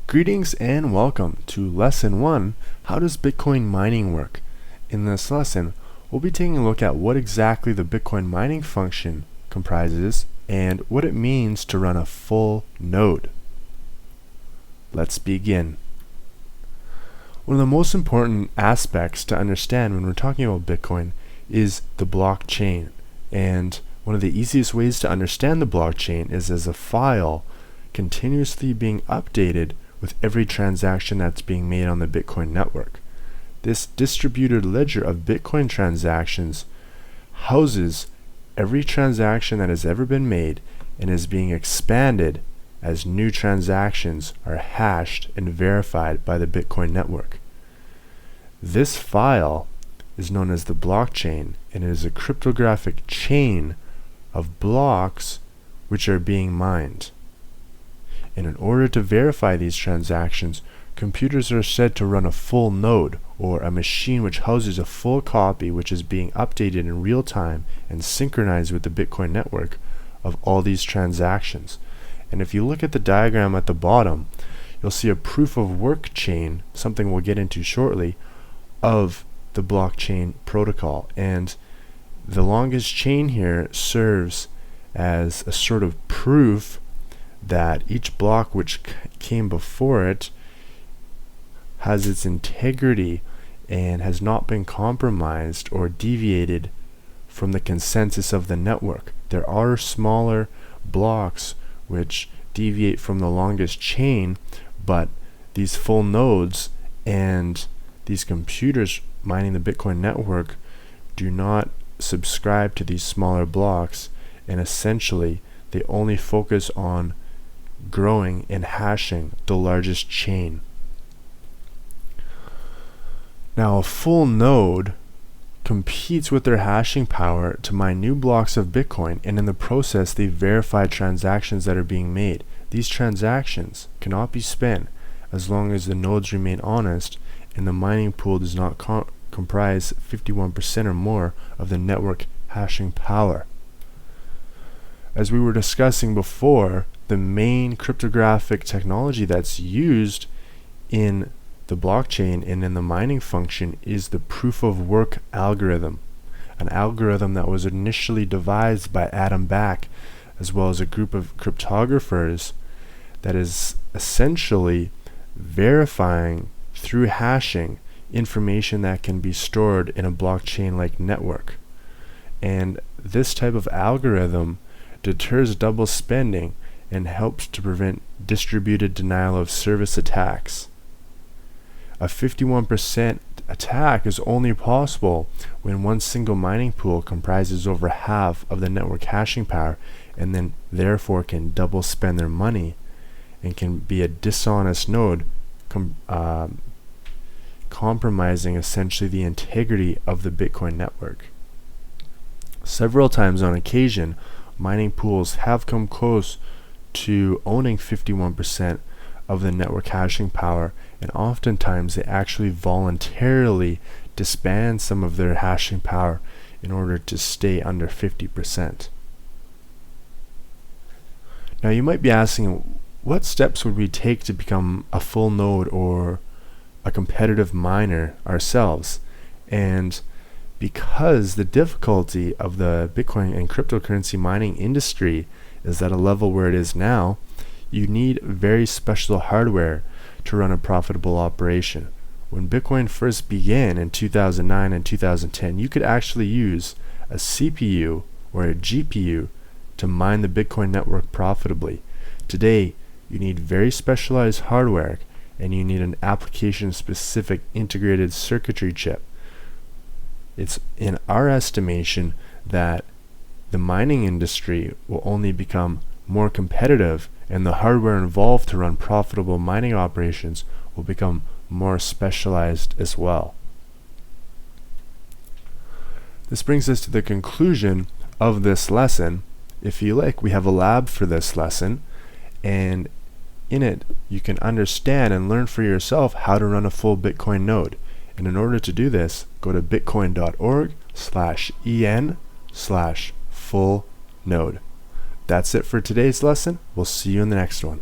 Greetings and welcome to Lesson 1, How does Bitcoin mining work? In this lesson, we'll be taking a look at what exactly the Bitcoin mining function comprises and what it means to run a full node. Let's begin. One of the most important aspects to understand when we're talking about Bitcoin is the blockchain. And one of the easiest ways to understand the blockchain is as a file continuously being updated with every transaction that's being made on the Bitcoin network. This distributed ledger of Bitcoin transactions houses every transaction that has ever been made and is being expanded as new transactions are hashed and verified by the Bitcoin network. This file is known as the blockchain, and it is a cryptographic chain of blocks which are being mined. And in order to verify these transactions, computers are said to run a full node, or a machine which houses a full copy which is being updated in real time and synchronized with the Bitcoin network of all these transactions. And if you look at the diagram at the bottom, you'll see a proof of work chain, something we'll get into shortly, of the blockchain protocol. And the longest chain here serves as a sort of proof that each block which came before it has its integrity and has not been compromised or deviated from the consensus of the network. There are smaller blocks which deviate from the longest chain, but these full nodes and these computers mining the Bitcoin network do not subscribe to these smaller blocks, and essentially they only focus on growing and hashing the largest chain. Now, a full node competes with their hashing power to mine new blocks of Bitcoin, and in the process they verify transactions that are being made. These transactions cannot be spent as long as the nodes remain honest and the mining pool does not comprise 51% or more of the network hashing power. As we were discussing before, the main cryptographic technology that's used in the blockchain and in the mining function is the proof of work algorithm, an algorithm that was initially devised by Adam Back as well as a group of cryptographers that is essentially verifying through hashing information that can be stored in a blockchain-like network. And this type of algorithm deters double spending and helps to prevent distributed denial of service attacks. A 51% attack is only possible when one single mining pool comprises over half of the network hashing power and then therefore can double spend their money and can be a dishonest node, compromising essentially the integrity of the Bitcoin network. Several times on occasion, mining pools have come close to owning 51% of the network hashing power, and oftentimes they actually voluntarily disband some of their hashing power in order to stay under 50%. Now you might be asking, what steps would we take to become a full node or a competitive miner ourselves? And because the difficulty of the Bitcoin and cryptocurrency mining industry is at a level where it is now, you need very special hardware to run a profitable operation. When Bitcoin first began in 2009 and 2010, you could actually use a CPU or a GPU to mine the Bitcoin network profitably. Today, you need very specialized hardware and you need an application-specific integrated circuitry chip. It's in our estimation that the mining industry will only become more competitive and the hardware involved to run profitable mining operations will become more specialized as well. This brings us to the conclusion of this lesson. If you like, we have a lab for this lesson, and in it you can understand and learn for yourself how to run a full Bitcoin node. And in order to do this, go to bitcoin.org/en/full node. That's it for today's lesson. We'll see you in the next one.